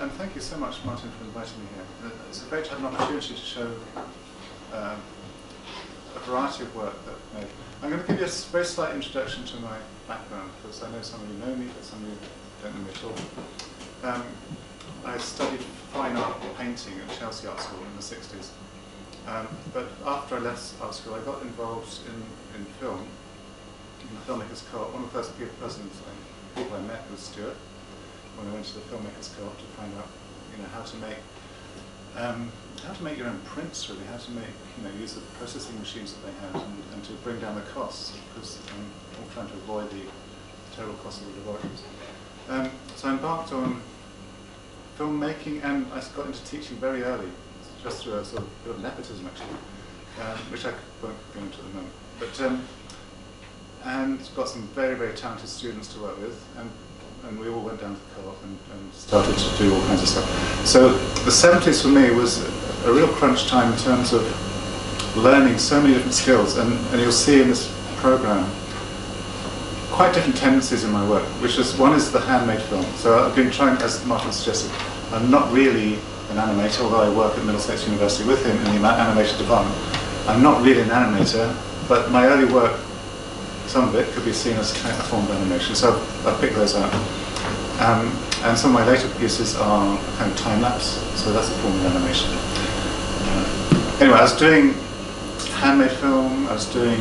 and thank you so much, Martin, for inviting me here. It's great to have an opportunity to show a variety of work that I've made. I'm going to give you a very slight introduction to my background, because I know some of you know me, but some of you don't know me at all. I studied fine art painting at Chelsea Art School in the 60s. But after I left art school, I got involved in film, in the Filmmakers Co-op. One of the first people I met was Stuart, when I went to the Filmmakers Co-op to find out, how to make your own prints, really, how to make, use the processing machines that they had, and to bring down the costs, because I'm all trying to avoid the total cost of the laboratories. So I embarked on filmmaking, and I got into teaching very early, just through a sort of bit of nepotism, actually, which I won't go into at the moment. But and got some very, very talented students to work with, and we all went down to the co-op and started to do all kinds of stuff. So the 70s for me was a real crunch time in terms of learning so many different skills, and you'll see in this program quite different tendencies in my work, which is, one is the handmade film. So I've been trying, as Martin suggested, I'm not really an animator, although I work at Middlesex University with him in the animation department. I'm not really an animator, but my early work, some of it could be seen as a form of animation, so I've picked those out. And some of my later pieces are kind of time-lapse, so that's a form of animation. Anyway, I was doing handmade film, I was doing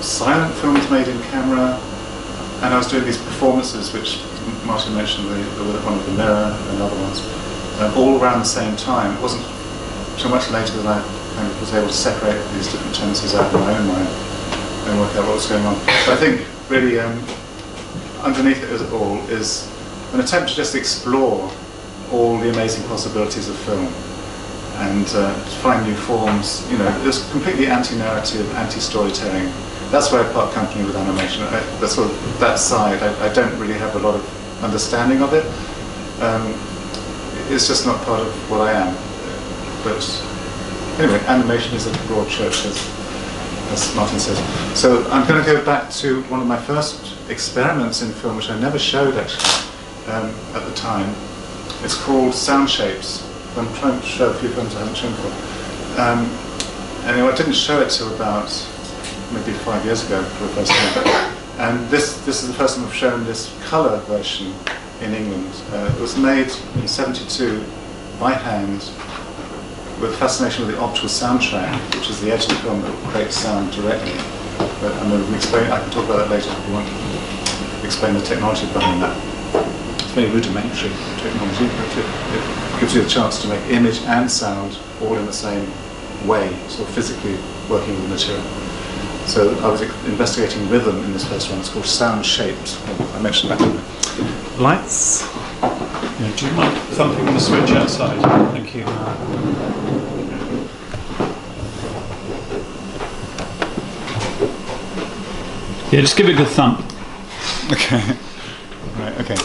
silent films made in camera, and I was doing these performances, which Martin mentioned, the one with the mirror and other ones, all around the same time. It wasn't so much later that I kind of was able to separate these different tendencies out in my own mind and work out what was going on. But I think really underneath it all is an attempt to just explore all the amazing possibilities of film and to find new forms. It's completely anti-narrative, anti-storytelling. That's where I part company with animation. That's sort of that side. I don't really have a lot of understanding of it. It's just not part of what I am. But anyway, animation is a broad church, as Martin says. So I'm going to go back to one of my first experiments in film, which I never showed actually at the time. It's called Sound Shapes. I'm trying to show a few films I haven't shown before. Anyway, I didn't show it till about maybe 5 years ago for the first time. And this is the first time I've shown this colour version in England. It was made in '72 by hand with fascination with the optical soundtrack, which is the edge of the film that creates sound directly. But I'm going to explain, I can talk about that later if you want to explain the technology behind that. It's very rudimentary technology, but it gives you a chance to make image and sound all in the same way, sort of physically working with the material. So I was investigating rhythm in this first one. It's called Sound Shaped. I mentioned that. Lights. Yeah, do you mind thumping the switch outside? Thank you. Yeah, just give it a good thump. Okay. Right, okay.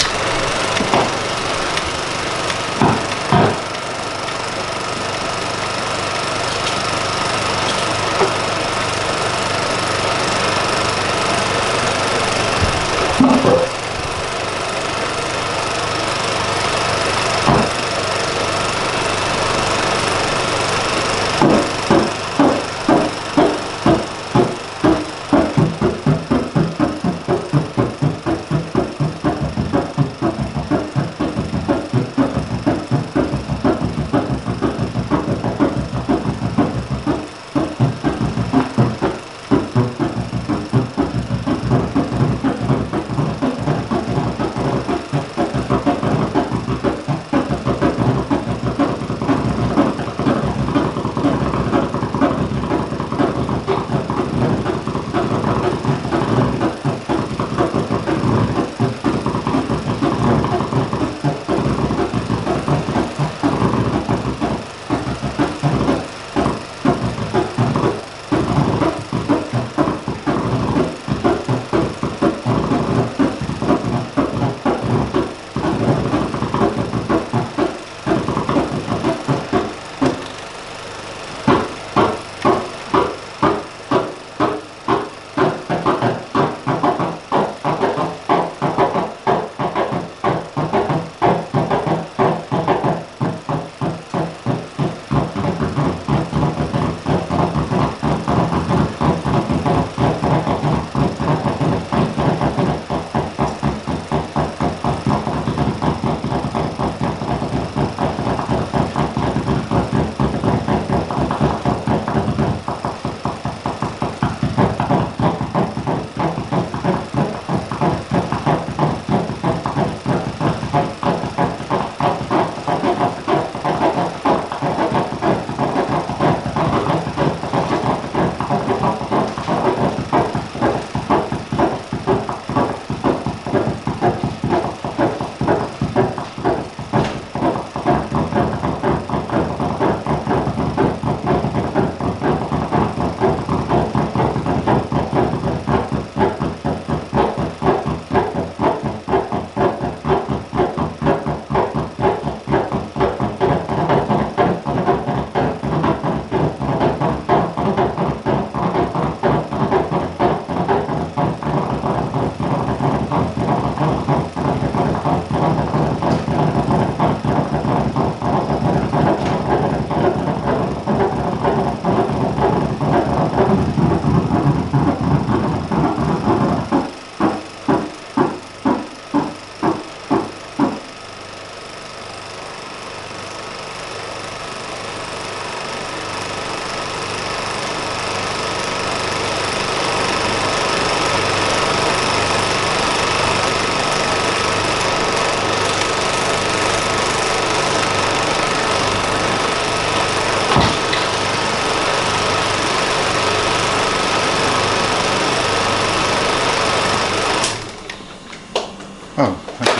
Oh, thank you.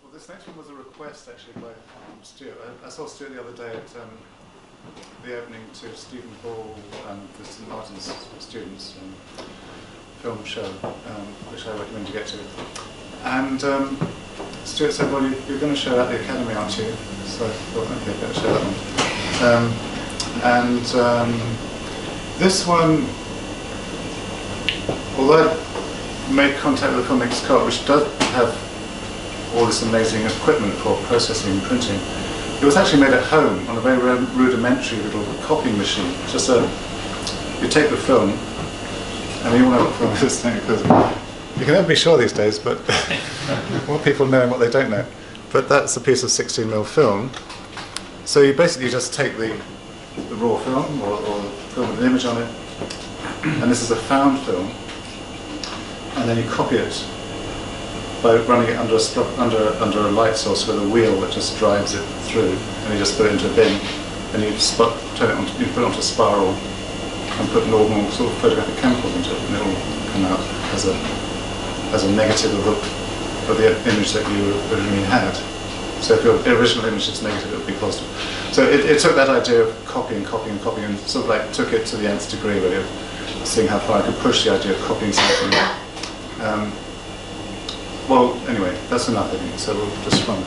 Well, this next one was a request actually by Stuart. I saw Stuart the other day at the opening to Stephen Ball and the St Martin's students film show, which I recommend you get to. And Stuart said, well, you're going to show at the Academy, aren't you? So I thought, okay, better show that one. This one, although I made contact with the Filmmakers Co-op, which does have all this amazing equipment for processing and printing, it was actually made at home on a very rudimentary little copying machine. It's just you take the film, and you all know what film this thing, because you can never be sure these days, but more people know what they don't know. But that's a piece of 16mm film. So you basically just take the raw film or film with an image on it, and this is a found film, and then you copy it by running it under a light source with a wheel that just drives it through, and you just put it into a bin, and you put it onto a spiral and put normal sort of photographic chemicals into it, and it will come out as a negative of the image that you originally had. So if your original image is negative, it would be positive. So it took that idea of copying, and sort of like took it to the nth degree, really, of seeing how far I could push the idea of copying something. Well, anyway, that's enough, I think, so we'll just run.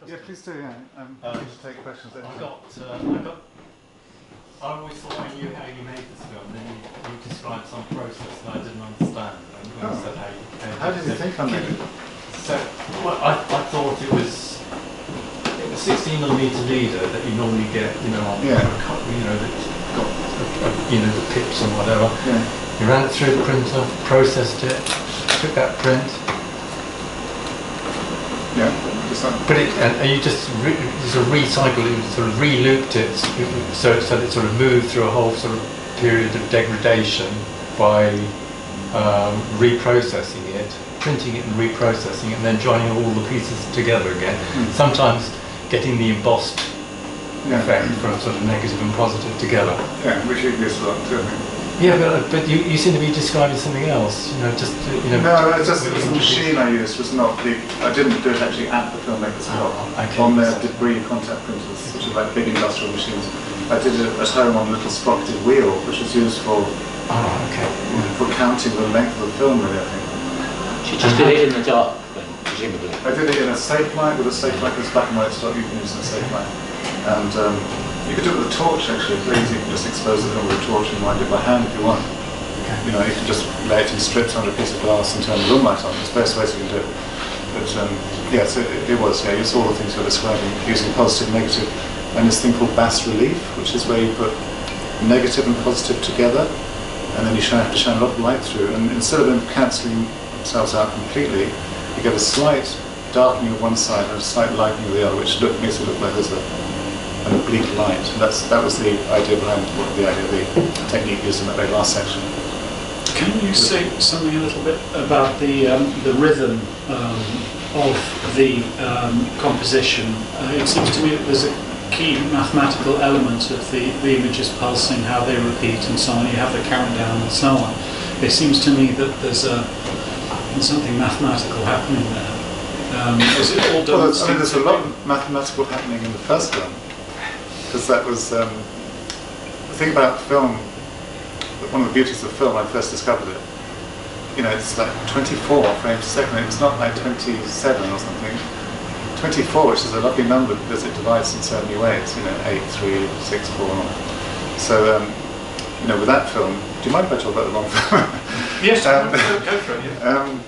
Yeah, please do. Yeah, I'm happy to take questions. I always thought I knew how you made this film, then you described some process that I didn't understand. And you said how did you think on it? So, well, I thought it was 16mm leader that you normally get, on that's got the pips and whatever. Yeah. You ran it through the printer, processed it, took that print. Yeah. But and you just sort of recycled it, sort of re-looped it, so that it sort of moved through a whole sort of period of degradation by reprocessing it, printing it and reprocessing it, and then joining all the pieces together again. Sometimes getting the embossed effect from sort of negative and positive together. Yeah, which is useful too, I think. Yeah, but you seem to be describing something else. No, it's just the machine I used was not the. I didn't do it actually at the filmmaker's help. On their debris contact printers, which are like big industrial machines. I did it at home on a little sprocket wheel, which is used for for counting the length of the film. Really, I think. She just did it in the dark, then, presumably. I did it in a safe light with a safe light. Because black and white stuff you can use in a safe light, and. You could do it with a torch actually, it's easy. You can just expose the film with a torch and wind it by hand if you want. You can just lay it in strips under a piece of glass and turn the room light on. There's various ways you can do it. But so it was, it's all the things you're describing, using positive, negative, and this thing called bas relief, which is where you put negative and positive together, and then you have to shine a lot of light through. And instead of them cancelling themselves out completely, you get a slight darkening of one side and a slight lightening of the other, which makes it look like there's an oblique light. And that was the idea behind the technique used in that very last section. Can you say something a little bit about the rhythm of the composition? It seems to me that there's a key mathematical element of the images pulsing, how they repeat and so on. You have the countdown and so on. It seems to me that there's something mathematical happening there. Is it all done? Well, there's a lot of mathematical happening in the first film. Because that was the thing about film. One of the beauties of film, when I first discovered it, it's like 24 frames a second. It's not like 27 or something. 24, which is a lovely number because it divides in so many ways. 8, 3, 6, 4. So with that film, do you mind if I talk about the wrong film? Yes, go for it. Yeah.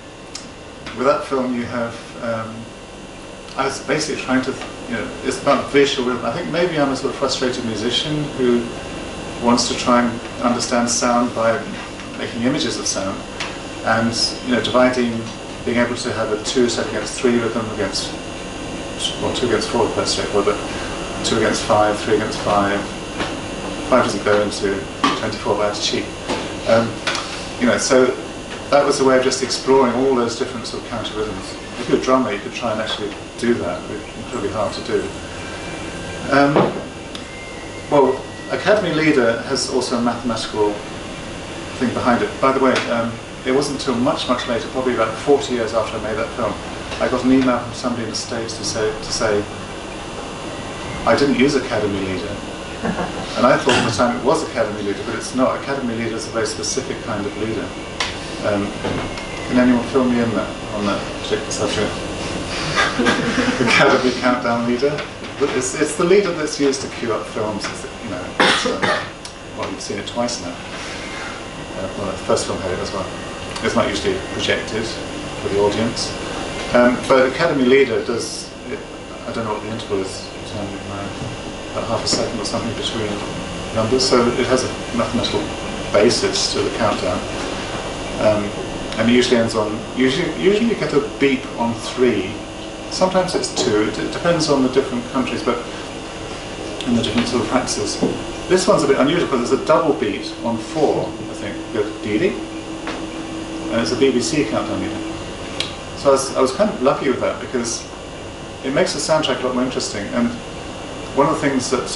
With that film, you have. I was basically trying to. It's about visual. I think maybe I'm a sort of frustrated musician who wants to try and understand sound by making images of sound, and dividing, being able to have a 2 set against 3 rhythm against, 2 against 4 quite straightforward, but 2 against 5, 3 against 5. 5 doesn't go into 24, but that's cheap. So that was a way of just exploring all those different sort of counter rhythms. If you're a drummer, you could try and actually do that. It's incredibly hard to do. Well, Academy Leader has also a mathematical thing behind it. By the way, it wasn't until much, much later, probably about 40 years after I made that film, I got an email from somebody in the States to say I didn't use Academy Leader. And I thought at the time it was Academy leader, but it's not. Academy leader is a very specific kind of leader. Can anyone fill me in on that particular subject? Academy countdown leader. It's the leader that's used to queue up films. Well, you've seen it twice now. Well, the first film had it as well. It's not usually projected for the audience. But Academy leader does, I don't know what the interval is, about half a second or something between numbers. So it has a mathematical basis to the countdown. And it usually ends on, usually you get a beep on 3. Sometimes it's 2. It depends on the different countries, but in the different sort of practices. This one's a bit unusual because there's a double beat on 4, I think. Dee-dee. And it's a BBC countdown leader. So I was kind of lucky with that because it makes the soundtrack a lot more interesting. And one of the things that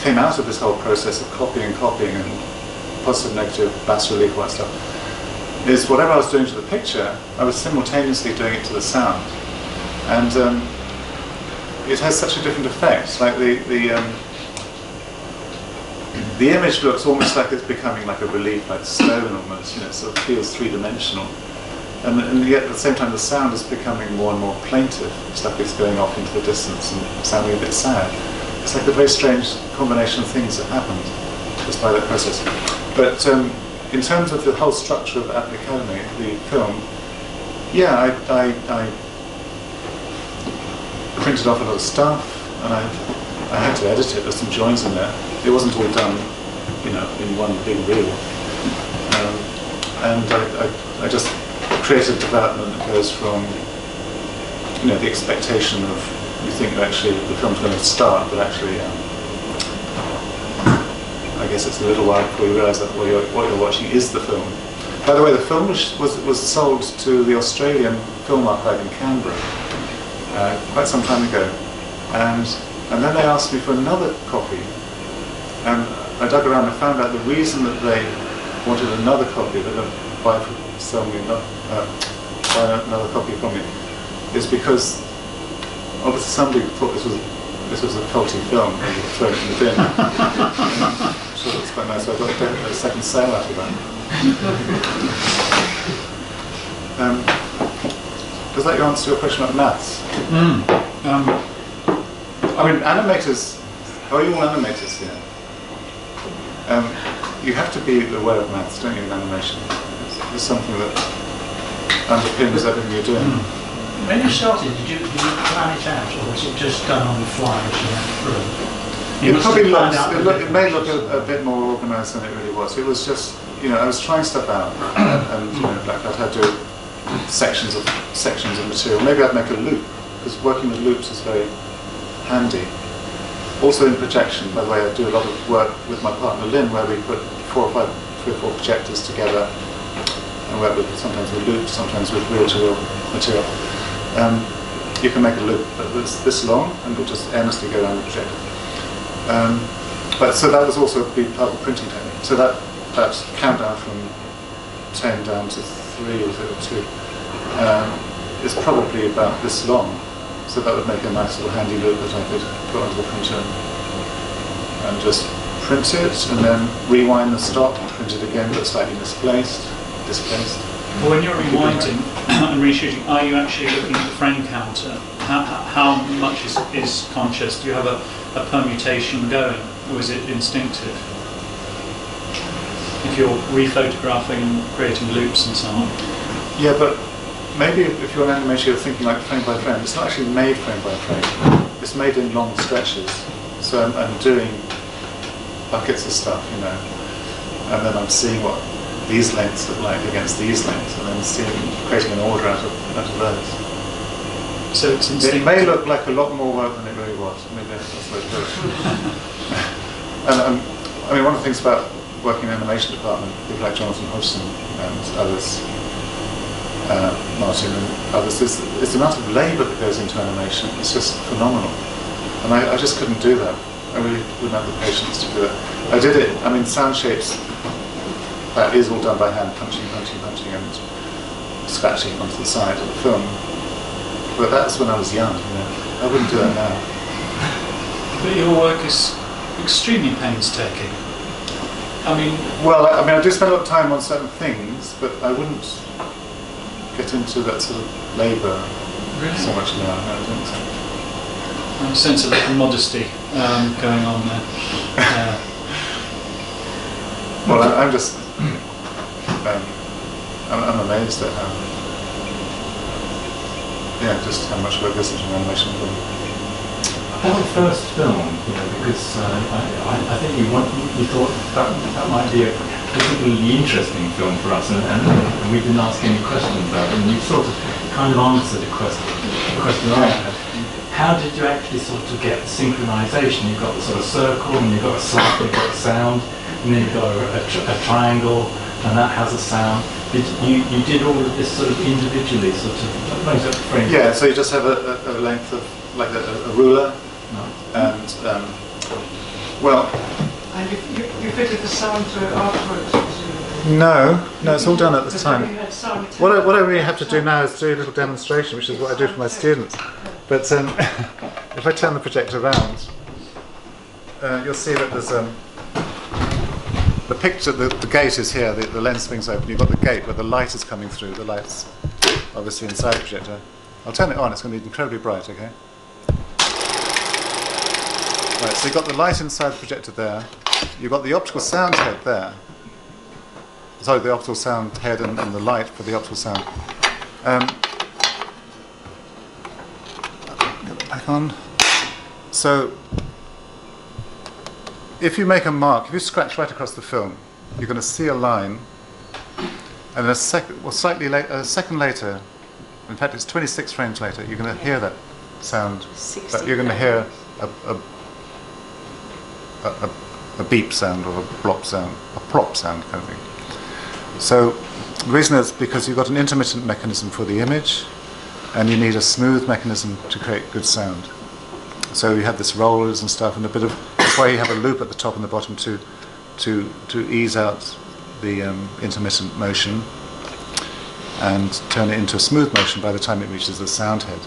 came out of this whole process of copying and positive, negative, bas relief, all that stuff, is whatever I was doing to the picture, I was simultaneously doing it to the sound. And it has such a different effect. Like the image looks almost like it's becoming like a relief, like stone almost. It sort of feels three-dimensional. And yet at the same time the sound is becoming more and more plaintive. It's like it's going off into the distance and sounding a bit sad. It's like a very strange combination of things that happened just by that process. But in terms of the whole structure of At the Academy, the film, yeah, I printed off a lot of stuff, and I had to edit it. There's some joins in there. It wasn't all done, in one big reel. And I just creative development that goes from, the expectation of you think actually the film's going to start, but actually, I guess it's a little while before you realise that what you're watching is the film. By the way, the film was sold to the Australian Film Archive in Canberra quite some time ago, and then they asked me for another copy, and I dug around and found out the reason that they wanted another copy, that they'd buy another copy from me, is because obviously somebody thought this was a faulty film and would throw it in the bin. I'm sure that's quite nice. So I got a second sale out of that. Does that answer your question about maths? I mean, animators. Are you all animators here? You have to be aware of maths, don't you, in animation? It's something that underpins everything you're doing. When you started, did you plan it out, or was it just done on the fly as you went through? It probably it may look a bit more organised than it really was. It was just, I was trying stuff out, and like I'd had to do sections of material. Maybe I'd make a loop, because working with loops is very handy. Also in projection, by the way, I do a lot of work with my partner Lynn, where we put 3 or 4 projectors together and work with sometimes with loops, sometimes with reel-to-reel material. You can make a loop that's this long and it'll just endlessly go down the projector. But so that was also a big part of the printing technique. So that countdown from 10 down to 3 or 2 is probably about this long. So that would make a nice little handy loop that I could put onto the printer and just print it, and then rewind the stop, print it again, but slightly displaced. Well, when you're rewinding and reshooting, are you actually looking at the frame counter? How much is conscious? Do you have a permutation going, or is it instinctive? If you're rephotographing, creating loops and so on. Yeah, but maybe if you're an animator, you're thinking like frame by frame. It's not actually made frame by frame. It's made in long stretches. So I'm doing buckets of stuff, and then I'm seeing what these lengths look like against these lengths, and then creating an order out of those. So it's instinctive. It may look like a lot more work than it really was. Maybe that's the way to do it. And I mean, one of the things about working in the animation department, people like Jonathan Hodgson and others, Martin and others, is the amount of labour that goes into animation. It's just phenomenal, and I just couldn't do that. I really wouldn't have the patience to do that. I did it. I mean, sound shapes. That is all done by hand, punching, and scratching onto the side of the film. But that's when I was young. I wouldn't do that now. But your work is extremely painstaking. I mean, well, I mean, I do spend a lot of time on certain things, but I wouldn't get into that sort of labour so much now. I don't think so. I sense a little modesty going on there. Well, I'm just, I'm amazed at how, just how much work goes into an animation film. About the first film, because I think you thought that might be a particularly interesting film for us, and we didn't ask any questions about it, and you sort of kind of answered the question I had. How did you actually sort of get synchronization? You've got the sort of circle, and you've got a slap, you've got sound, and then you've got a triangle, and that has a sound. You did all of this sort of individually, sort of frame. Yeah, so you just have a length of, like a ruler, and, well... And you fitted the sound to it afterwards? No, it's all done at the time. What I really have to do now is do a little demonstration, which is what I do for my students. But if I turn the projector around, you'll see that there's the picture. The gate is here. The lens swings open. You've got the gate where the light is coming through. The light's obviously inside the projector. I'll turn it on. It's going to be incredibly bright. Okay. Right. So you've got the light inside the projector there. You've got the optical sound head there. Sorry, the optical sound head and the light for the optical sound. Back on. So, if you make a mark, if you scratch right across the film, you're going to see a line, and a second later, in fact it's 26 frames later, you're going to hear that sound. But you're going to hear a beep sound or a plop sound kind of thing. So the reason is because you've got an intermittent mechanism for the image, and you need a smooth mechanism to create good sound. So you have this rollers and stuff, and a bit of, that's why you have a loop at the top and the bottom to ease out the intermittent motion and turn it into a smooth motion by the time it reaches the sound head.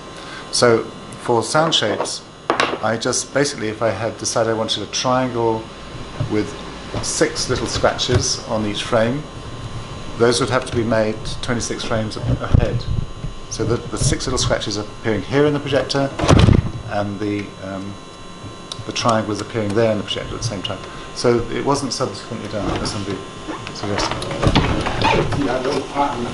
So for sound shapes, I just basically, if I had decided I wanted a triangle with 6 little scratches on each frame, those would have to be made 26 frames ahead. So the 6 little scratches are appearing here in the projector, and the triangle is appearing there in the projector at the same time. So it wasn't subsequently done, as somebody suggested. That little pattern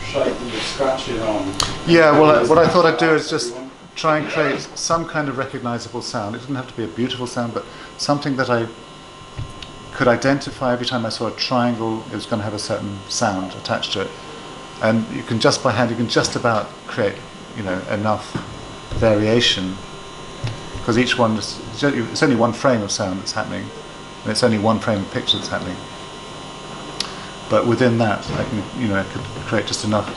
shape that you're scratching on. Yeah, well, what I thought I'd do is just try and create some kind of recognizable sound. It didn't have to be a beautiful sound, but something that I could identify every time I saw a triangle. It was going to have a certain sound attached to it, and you can just by hand, you can just about create, enough variation, because each one it's only one frame of sound that's happening, and it's only one frame of picture that's happening. But within that, I could create just enough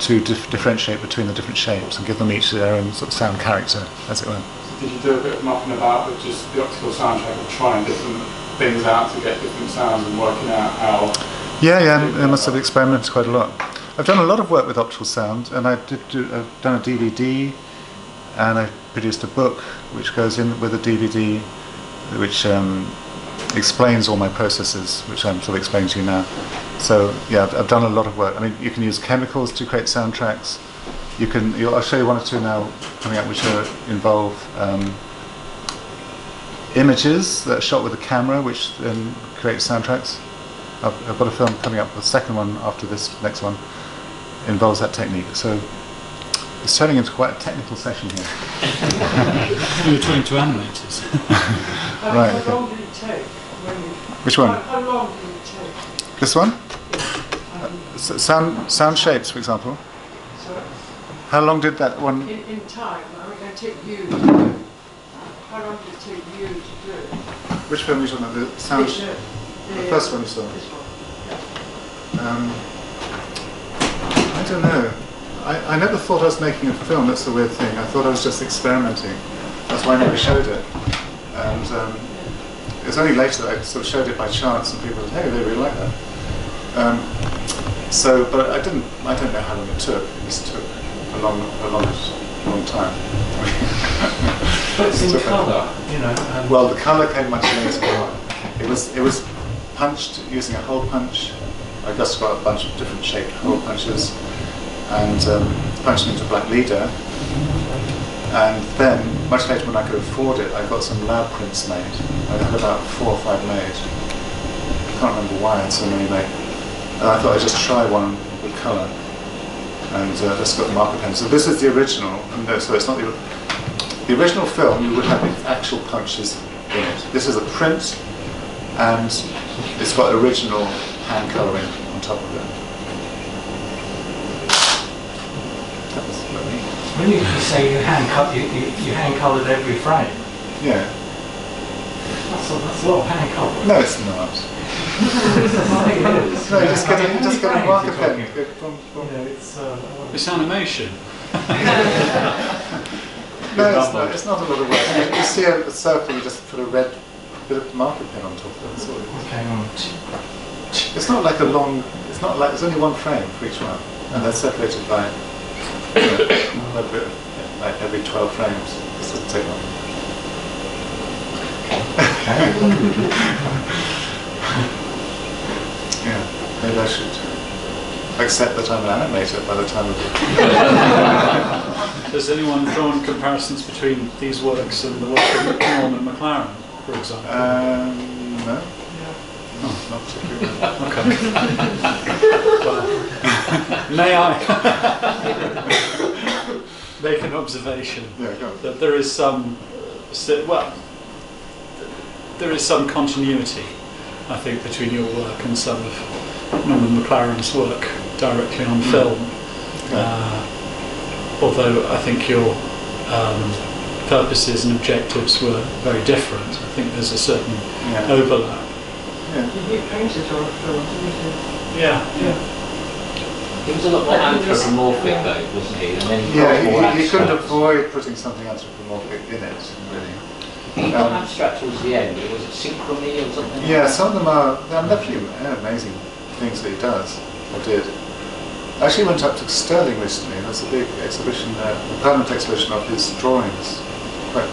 to differentiate between the different shapes and give them each their own sort of sound character, as it were. So did you do a bit of mucking about with just the optical soundtrack of trying different things out to get different sounds and working out how? Yeah, I must have experimented quite a lot. I've done a lot of work with optical sound, and I've done a DVD, and I produced a book which goes in with a DVD, which explains all my processes, which I'm sort of explaining to you now. So yeah, I've done a lot of work. I mean, you can use chemicals to create soundtracks. I'll show you one or two now coming up, which involve images that are shot with a camera, which then create soundtracks. I've got a film coming up, the second one after this next one involves that technique. So it's turning into quite a technical session here. You're talking to animators. Right. How long did it take? Which one? How long did it take? This one? Sound shapes, for example. Sorry? How long did that one? In time, I mean, I take you to do it. How long did it take you to do it? Which film are you talking about? The sound. The first one you saw. This one. I don't know. I never thought I was making a film. That's the weird thing. I thought I was just experimenting. That's why I never showed it. And it was only later that I sort of showed it by chance, and people said, "Hey, they really like that." But I don't know how long it took. It just took a long time. So it's in colour, you know. Well, the colour came much later on. It was punched using a hole punch. I just got a bunch of different shaped hole punches and punched into black leader. And then, much later when I could afford it, I got some lab prints made. I had about 4 or 5 made. I can't remember why I had so many made. And I thought I'd just try one with colour. And just got the marker pen. So this is the original. And so it's not the original film. You would have the actual punches in it. This is a print, and it's got original hand colouring on top of it. That was lovely. When you say you hand coloured every frame, Yeah. that's a lot of hand colouring. No, it's not. No, you just get a marker pen. It's animation. No, it's not a lot of work. You see a circle, you just put a red bit of marker pen on top of it. That's all it is. Okay, It's not like a long. It's not like there's only one frame for each one, and they're separated by like every 12 frames. This will take long. Yeah, maybe I should accept that I'm an animator by the time of it. Has anyone drawn comparisons between these works and the work of Norman McLaren, for example? No. No, not particularly. Okay. Well, may I make an observation Yeah, go on. that there is some, there is some continuity, I think, between your work and some of Norman McLaren's work directly on film. Although I think your purposes and objectives were very different. I think there's a certain overlap. He painted on film, didn't he? Yeah. He was a lot more anthropomorphic though, wasn't he? And then he got more Yeah, he couldn't abstract. avoid putting something anthropomorphic in it, really. He got abstract towards the end. Was it synchrony or something? Yeah, some of them are definitely amazing things that he does, or did. I actually went up to Stirling recently, and there's a big exhibition there, a permanent exhibition of his drawings, quite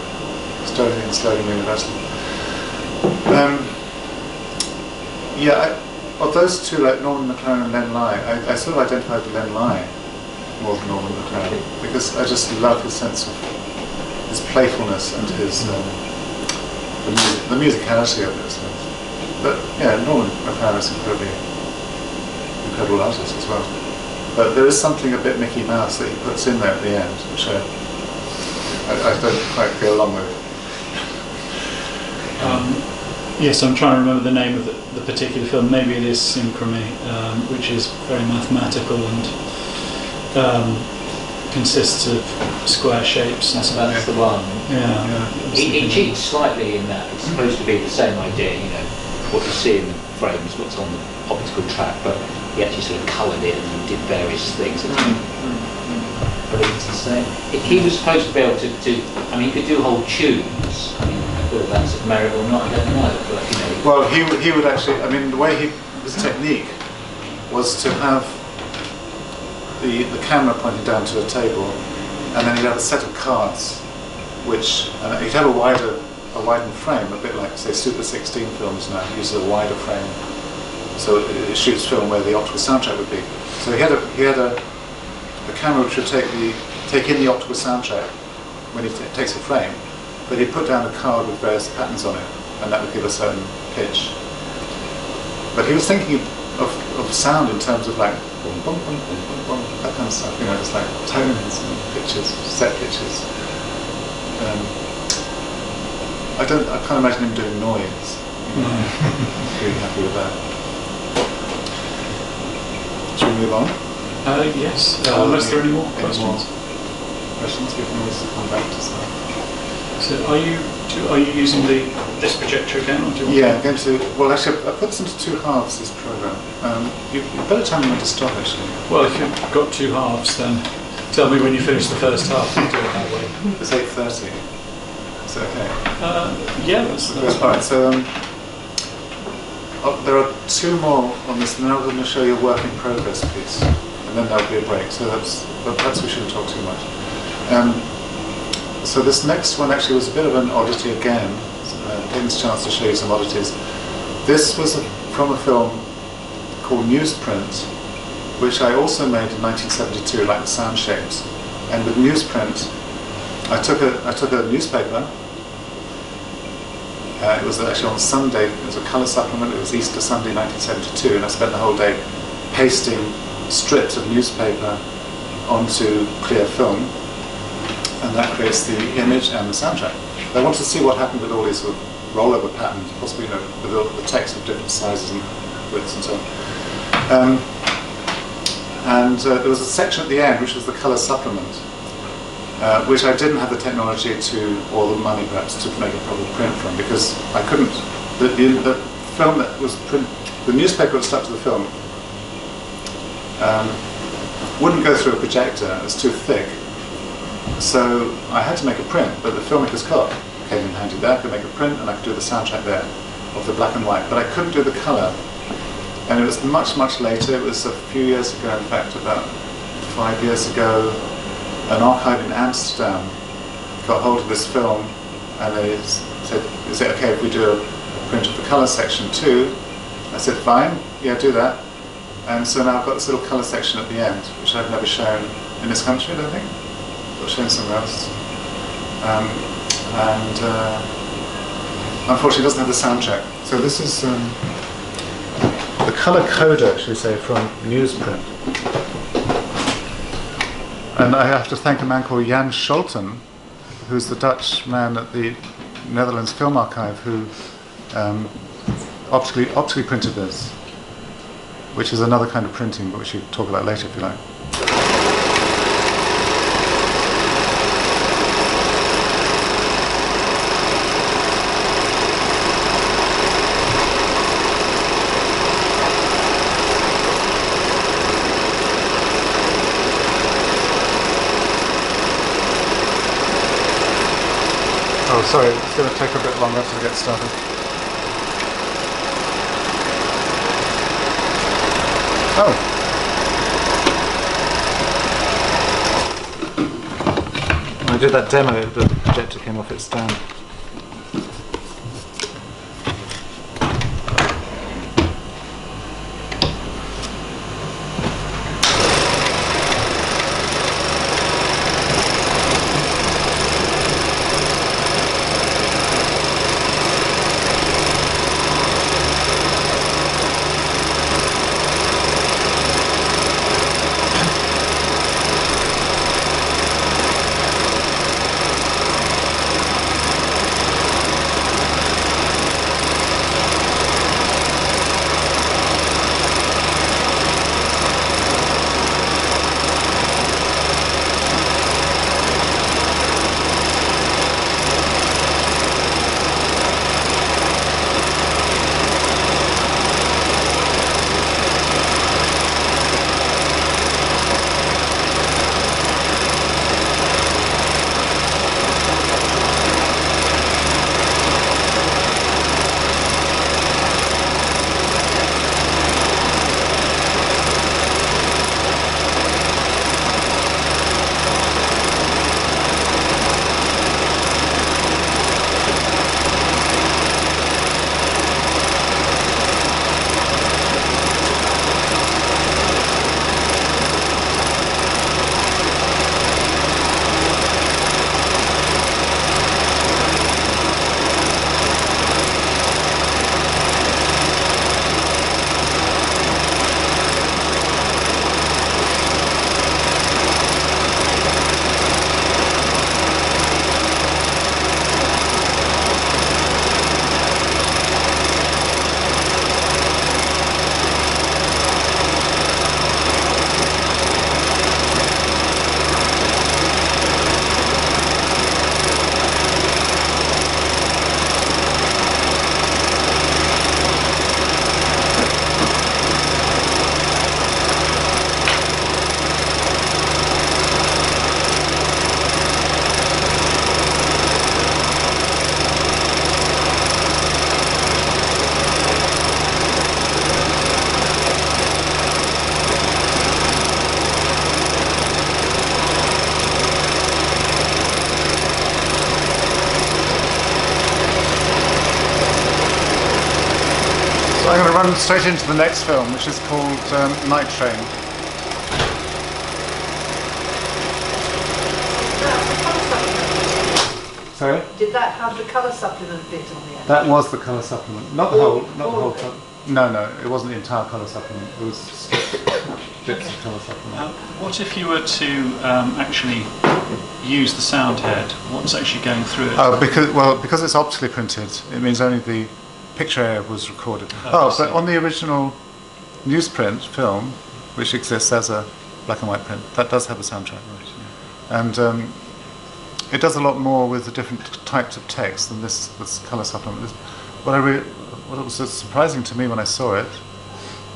Stirling and Stirling University. Of those two, like Norman McLaren and Len Lai, I sort of identified with Len Lai more than Norman McLaren, because I just love his sense of his playfulness and his the musicality of it. But yeah, Norman McLaren is incredible artist as well. But there is something a bit Mickey Mouse that he puts in there at the end, which I don't quite go along with. Yes, I'm trying to remember the name of the particular film. Maybe it is Synchrony, which is very mathematical and consists of square shapes. That's the one. Yeah. He cheats slightly in that. It's supposed to be the same idea, you know, what you see in the frames, what's on the optical track, but he actually sort of coloured it and did various things. But it's the same. He was supposed to be able to I mean, he could do whole tunes. I mean, whether that's a merit or not, I don't know. But, you know, Well, he would actually, I mean, the way his technique was to have the camera pointing down to a table, and then he'd have a set of cards, which he'd have a widened frame, a bit like, say, Super 16 films now, uses a wider frame, so it shoots film where the optical soundtrack would be. So he had a camera which would take in the optical soundtrack when he takes a frame, but he'd put down a card with various patterns on it, and that would give a certain pitch. But he was thinking of sound in terms of like boom, boom, boom, boom, boom, boom, that kind of stuff. You know, it's like tones and pitches, set pitches. I can't imagine him doing noise. Really happy with that. Shall we move on? Yes. Unless there are any more questions. Questions? We can always come back to stuff. So, are you using this projector again, or do you want Yeah, I'm going to. Well, actually, I put this into 2 halves. This program. You better tell me when to stop. Actually. Well, if you've got 2 halves, then tell me when you finish the first half. We'll do it that way. It's 8:30. Is that okay? Yeah, that's All right. So there are 2 more on this, and then I'm going to show you a work in progress piece, and then there'll be a break. So but perhaps we shouldn't talk too much. So this next one actually was a bit of an oddity again. Taking this chance to show you some oddities. This was from a film called Newsprint, which I also made in 1972, like the sound shapes. And with Newsprint, I took a newspaper. It was actually on Sunday. It was a colour supplement. It was Easter Sunday, 1972, and I spent the whole day pasting strips of newspaper onto clear film, and that creates the image and the soundtrack. I wanted to see what happened with all these sort of rollover patterns, possibly, you know, with all the text of different sizes and widths and so on. There was a section at the end which was the colour supplement, which I didn't have the technology to, or the money perhaps, to make a proper print from, because I couldn't. The film that was the newspaper that stuck to the film wouldn't go through a projector. It was too thick. So I had to make a print, but the filmmaker's cot came in handy there. I could make a print and I could do the soundtrack there of the black and white, but I couldn't do the colour. And it was much, much later. It was a few years ago, in fact, about 5 years ago. An archive in Amsterdam got hold of this film, and they said, "Is it okay if we do a print of the colour section too?" I said, "Fine, yeah, do that." And so now I've got this little colour section at the end, which I've never shown in this country, I don't think. I've shown somewhere else. Unfortunately, it doesn't have the soundtrack. So this is the colour coder, should we say, from Newsprint. And I have to thank a man called Jan Scholten, who's the Dutch man at the Netherlands Film Archive, who optically printed this, which is another kind of printing, but we should talk about later if you like. Oh, sorry, it's going to take a bit longer to get started. Oh. When I did that demo, the projector came off its stand. So I'm going to run straight into the next film, which is called Night Train. Sorry? Did that have the colour supplement bit on the end? That was the colour supplement. Not the All- whole, not the all whole. of it? No, it wasn't the entire colour supplement. It was just bits of colour supplement. What if you were to actually use the sound head? What's actually going through it? Oh, because it's optically printed, it means only the picture area was recorded. Oh, I But see. on the original newsprint film, which exists as a black and white print, that does have a soundtrack. And it does a lot more with the different types of text than this colour supplement. What was so surprising to me when I saw it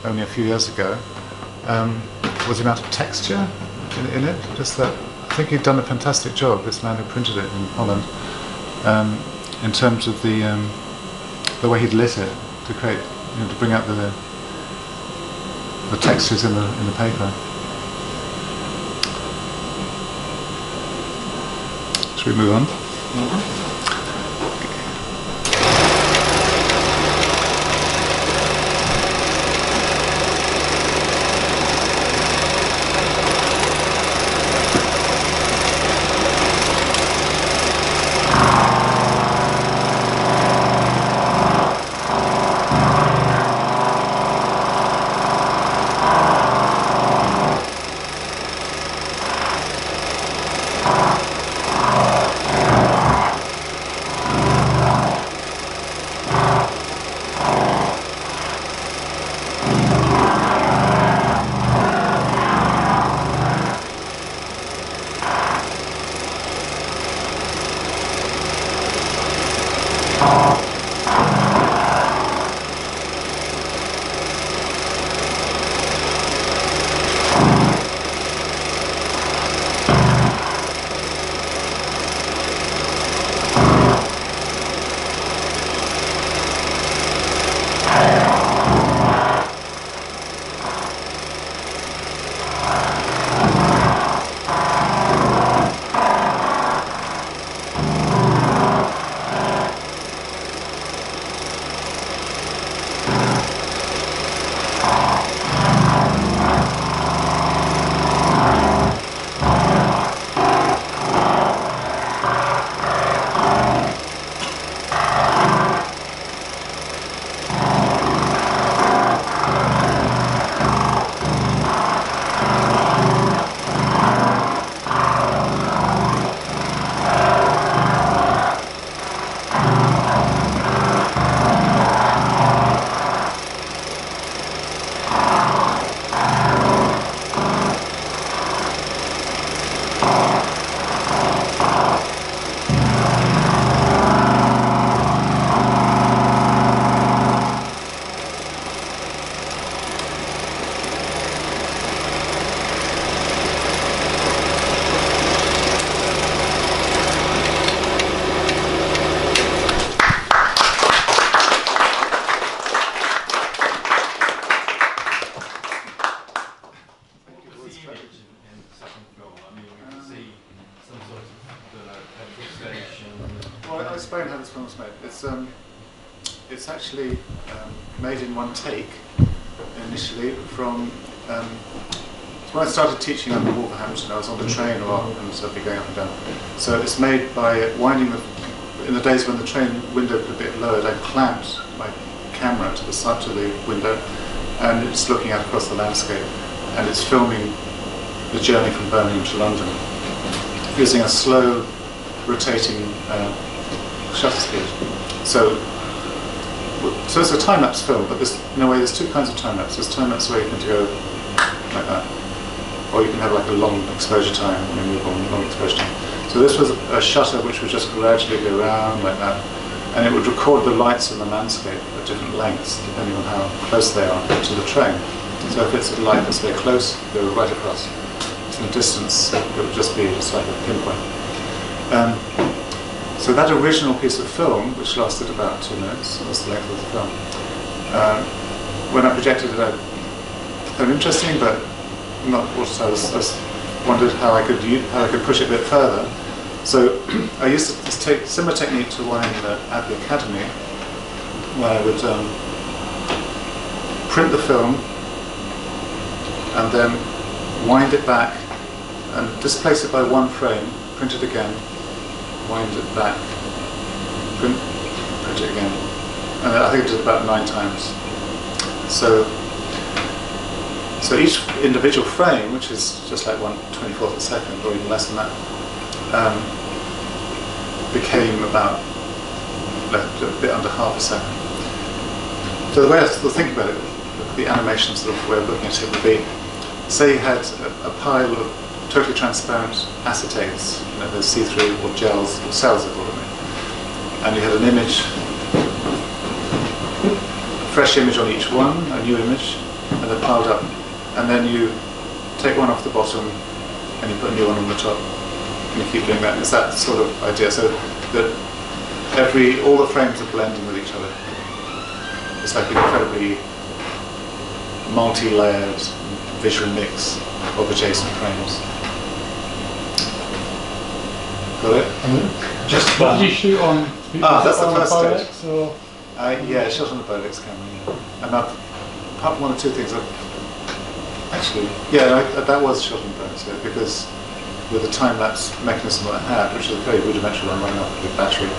only a few years ago was the amount of texture in it. Just that, I think he'd done a fantastic job, this man who printed it in Holland, in terms of the way he'd lit it to create, to bring out the textures in the paper. Should we move on? Well, I'll explain how this film was made. It's actually made in one take initially from when I started teaching up in Wolverhampton. I was on the train a lot, and so I'd be going up and down. So it's made by winding in the days when the train window was a bit lowered, I clamped my camera to the side to the window, and it's looking out across the landscape, and it's filming the journey from Birmingham to London using a slow rotating shutter speed. So it's a time-lapse film, but in a way there's two kinds of time-lapse. There's time-lapse where you can go like that, or you can have like a long exposure time, and you move on long exposure time. So this was a shutter which would just gradually go around like that, and it would record the lights in the landscape at different lengths, depending on how close they are to the train. So if it's a light that's very close, it would go right across. In the distance, it would just be just like a pinpoint. So that original piece of film, which lasted about 2 minutes, was the length of the film. When I projected it, I found it interesting, but not what I was wondered how I could push it a bit further. So I used this similar technique to one at the academy, where I would print the film, and then wind it back, and displace it by one frame, print it again, wind it back, print it again. And I think it did about 9 times. So each individual frame, which is just like 1/24th of a second, or even less than that, became about a bit under half a second. So the way I sort of think about it, the animation sort of way of looking at it would be, say you had a pile of totally transparent acetates, those see-through or gels, or cells, they call them, and you had an image, a fresh image on each one, a new image, and they're piled up. And then you take one off the bottom and you put a new one on the top, and you keep doing that. It's that sort of idea, so that all the frames are blending with each other. It's like an incredibly multi-layered visual mix of adjacent frames. Got it? Just what did you shoot on? That's the first stage. Or? Yeah, shot on the Bolex camera. Yeah. And apart from one or two things, actually, yeah, that was shot on Bolex, yeah, because with the time-lapse mechanism that I had, which is a very rudimentary one running off a big battery,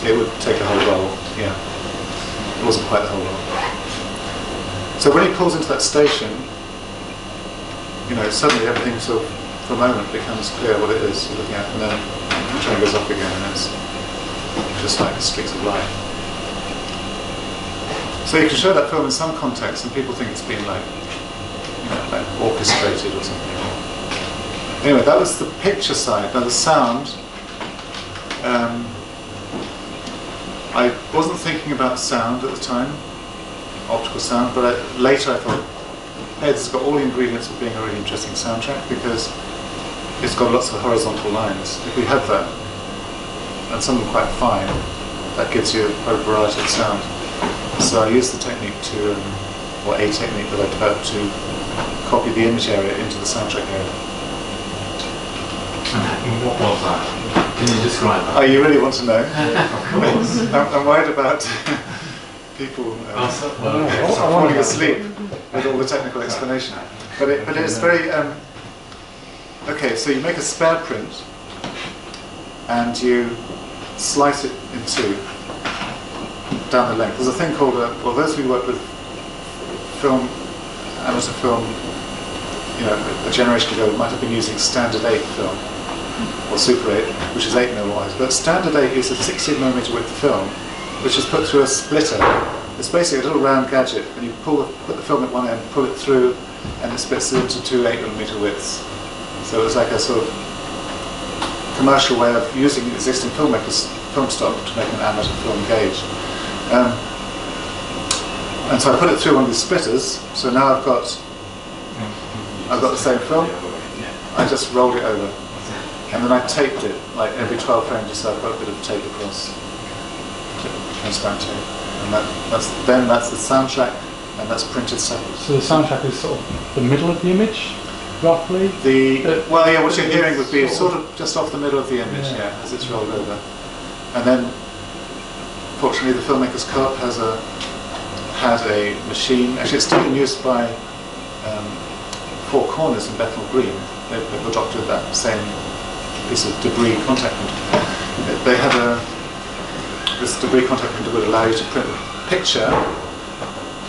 it would take a whole roll. Yeah, it wasn't quite the whole roll. So when he pulls into that station, suddenly everything sort of, for a moment, becomes clear what it is you're looking at, and then the train goes off again, and it's just like streaks of light. So you can show that film in some context, and people think it's been like orchestrated or something. Anyway, that was the picture side. Now the sound, I wasn't thinking about sound at the time, optical sound, but later I thought, hey, this has got all the ingredients of being a really interesting soundtrack, because it's got lots of horizontal lines. If we had that, and some of them quite fine, that gives you quite a variety of sound. So I used the technique or a technique that I developed to copy the image area into the soundtrack area. And what was that? Can you describe that? Oh, you really want to know? Of course. I'm worried about people falling asleep with all the technical explanation. But it's very... okay, so you make a spare print and you slice it in two down the length. There's a thing called, those who work with film, amateur film, a generation ago might have been using standard 8 film, or Super 8, which is 8mm wise. But standard 8 is a 16mm width film, which is put through a splitter. It's basically a little round gadget, and you put the film at one end, pull it through, and it splits it into 2 8mm widths. So it's like a sort of commercial way of using existing filmmakers' film stock to make an amateur film gauge. And so I put it through one of these splitters, so now I've got the same film. I just rolled it over, and then I taped it, like every 12 frames or so I've got a bit of tape across, transparent tape. And that's the soundtrack, and that's printed separate. So the soundtrack is sort of the middle of the image, roughly? What you're hearing would be sort of just off the middle of the image, as it's rolled over. And then, fortunately, the filmmaker's co-op has a machine. Actually, it's still in use by Four Corners in Bethnal Green. They've adopted that same piece of debris contact printer. They have this debris contact printer would allow you to print a picture,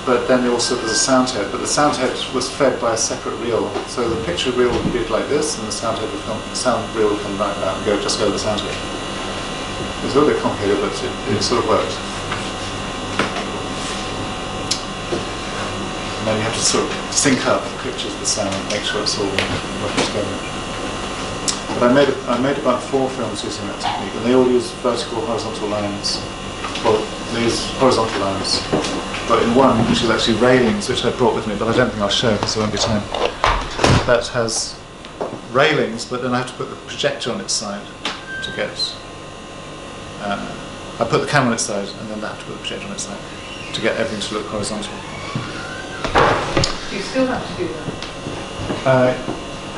but then there's a sound head. But the sound head was fed by a separate reel, so the picture reel would be like this, and the sound reel would come like that and go over the sound head. It's a little bit complicated, but it sort of works. And then you have to sort of sync up the pictures, the sound, and make sure it's all working together. But I made about 4 films using that technique, and they all use vertical, horizontal lines. Well, they use horizontal lines, but in one, which is actually railings, which I brought with me, but I don't think I'll show because there won't be time. That has railings, but then I have to put the projector on its side to get. I put the camera on its side, and then I have to put the projector on its side to get everything to look horizontal. Do you still have to do that?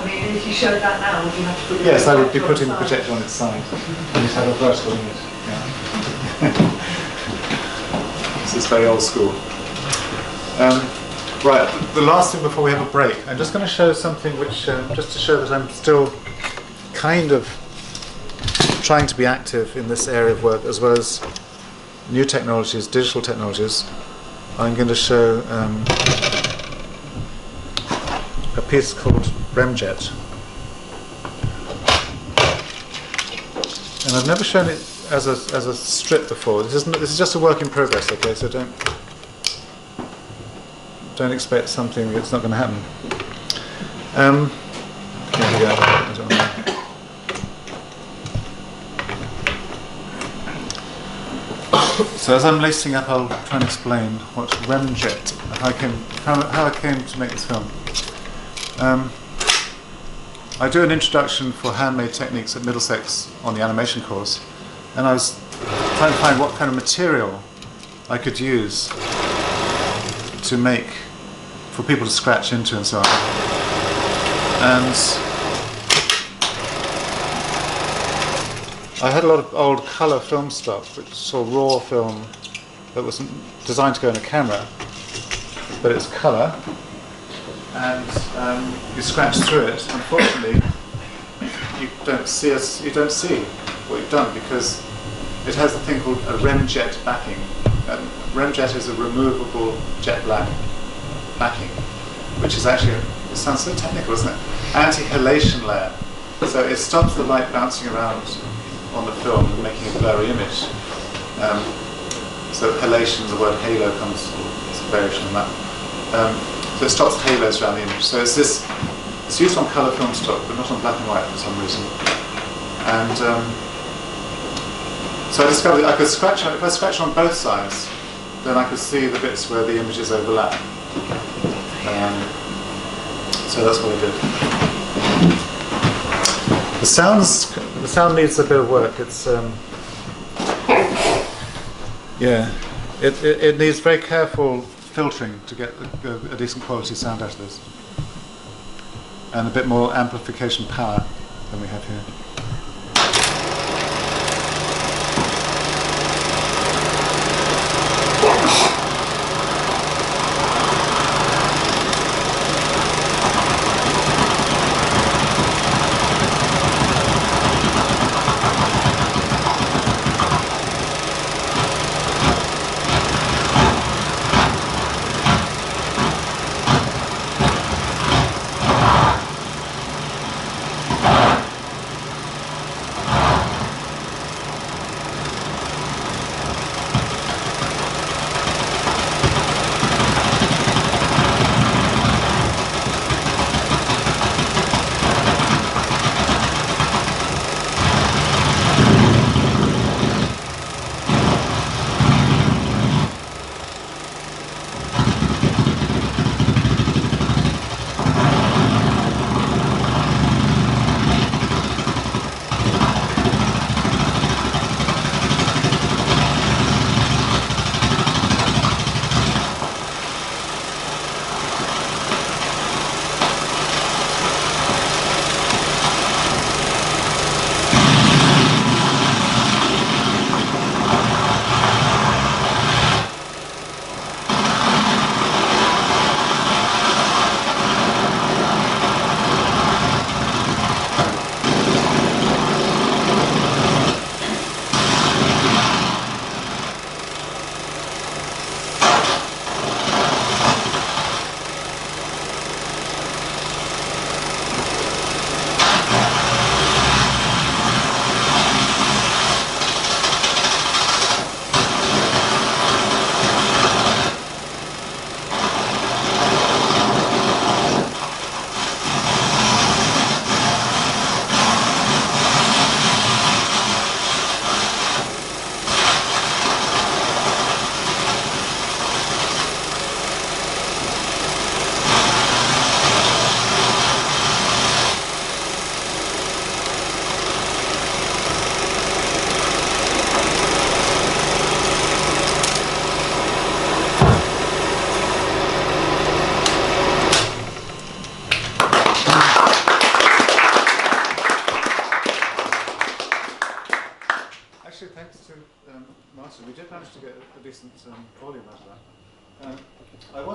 I mean, if you showed that now, would you have to put Yes, I would be putting the projector on its side. And just have a vertical image. Yeah. This is very old school. Right, the last thing before we have a break, I'm just going to show something which, just to show that I'm still kind of trying to be active in this area of work, as well as new technologies, digital technologies. I'm going to show a piece called Ramjet. And I've never shown it as a strip before. This is just a work in progress, okay, so don't expect something that's not going to happen. Here we go. I don't know. So as I'm lacing up, I'll try and explain what Ramjet, how I came to make this film. I do an introduction for handmade techniques at Middlesex on the animation course, and I was trying to find what kind of material I could use to make, for people to scratch into and so on. And I had a lot of old colour film stock, which is all raw film that was designed to go in a camera, but it's colour, and you scratch through it. Unfortunately, you don't see what you've done, because it has a thing called a Ramjet backing. Ramjet is a removable jet black backing, which is actually, it sounds so technical, isn't it? Anti-halation layer. So it stops the light bouncing around on the film and making a blurry image. So halation, the word halo comes, it's a variation on that. So it stops halos around the image. So it's used on colour film stock, but not on black and white for some reason. And so I discovered that I could scratch on, if I scratch on both sides, then I could see the bits where the images overlap. So that's what I did. The sound needs a bit of work. It's it needs very careful filtering to get a decent quality sound out of this, and a bit more amplification power than we have here.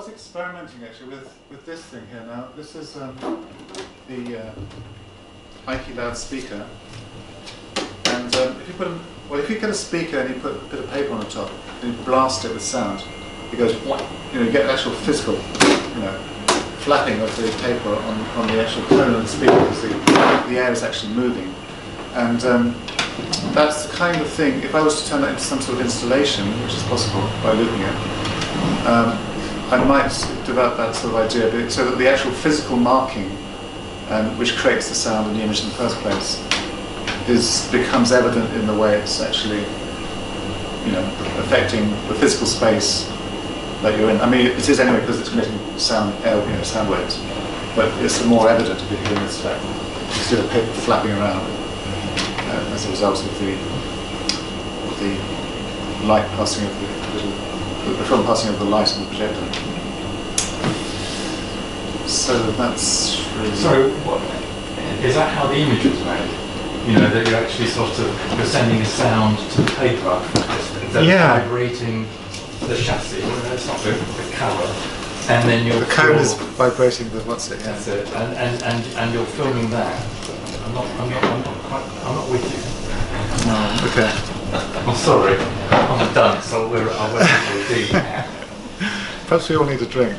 experimenting actually with this thing here now. This is the IP loudspeaker, and if you get a speaker and you put a bit of paper on the top and you blast it with sound, it goes, you get actual physical, flapping of the paper on the actual cone of the speaker because the air is actually moving, and that's the kind of thing. If I was to turn that into some sort of installation, which is possible by looping it, I might develop that sort of idea, but so that the actual physical marking, which creates the sound in the image in the first place, becomes evident in the way it's actually, affecting the physical space that you're in. I mean, it is anyway because it's emitting sound waves, but it's more evident if you're doing this effect instead of paper flapping around as a result of the light passing of the film passing over the light on the projector. So that's really... So, is that how the image was made? That you're actually you're sending a sound to the paper, instead of vibrating the chassis, it's not the cover, and then you're... The cone is vibrating the what's it, yeah. That's it, and you're filming that. I'm not with you. No, okay. I'm sorry, I'm done, so I'll wait for the tea. Perhaps we all need a drink.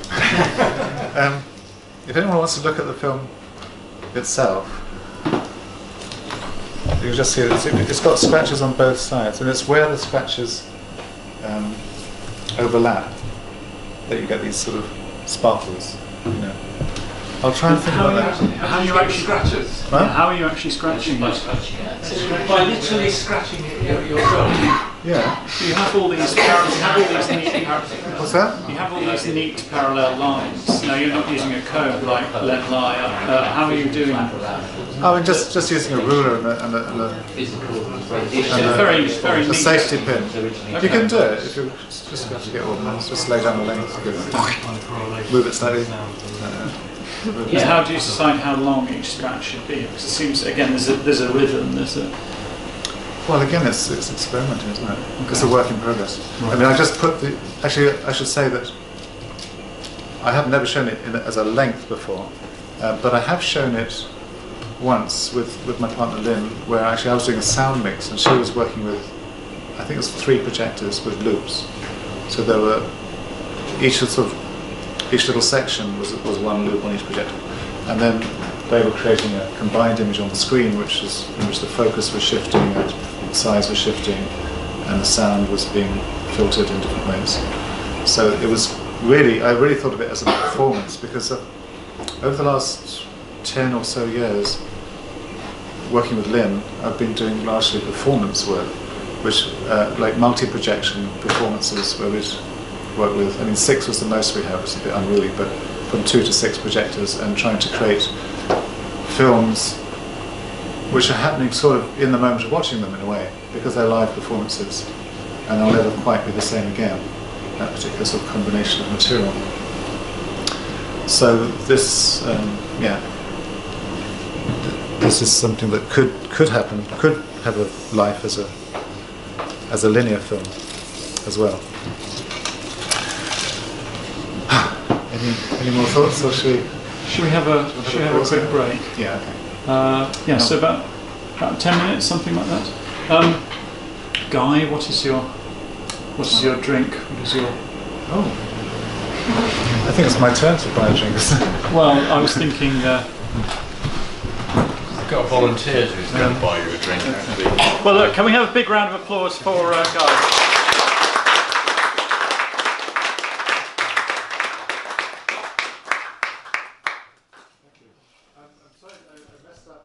If anyone wants to look at the film itself, you can just see it's got scratches on both sides, and it's where the scratches overlap that you get these sort of sparkles. I'll try and think about that. How are you actually scratches? Huh? How are you actually scratching it? By literally scratching it yourself. Yeah. So you have all these neat What's that? You have all these neat parallel lines. Now you're not using a code like let lie. How are you doing that? I mean, just using a ruler and a safety pin. You can do it if you just have to get organised. Just lay down the length, move it slightly. Yeah. How do you decide how long each scratch should be? Because it seems, again, there's a rhythm. Well, again, it's experimenting, isn't it? Okay. It's a work in progress. Right. I mean, I just put actually, I should say that I have never shown it as a length before, but I have shown it once with my partner Lynn, where actually I was doing a sound mix and she was working with, I think it was 3 projectors with loops. So there were each little section was one loop on each projector, and then they were creating a combined image on the screen, in which the focus was shifting, and the size was shifting, and the sound was being filtered in different ways. So it was I really thought of it as a performance, because over the last 10 or so years, working with Lynn, I've been doing largely performance work, which like multi-projection performances where we'd work with, I mean 6 was the most we have, it's a bit unruly, but from 2 to 6 projectors, and trying to create films which are happening sort of in the moment of watching them in a way, because they're live performances and they'll never quite be the same again, that particular sort of combination of material. So this, this is something that could happen, could have a life as a linear film as well. Any more thoughts, or should we have a quick break? Yeah. Okay. So about 10 minutes, something like that. Guy, what is your drink? What is your? Oh, I think it's my turn to buy a drink. Well, I was thinking. I've got a volunteer who's going to buy you a drink. Actually. Well, look, can we have a big round of applause for Guy?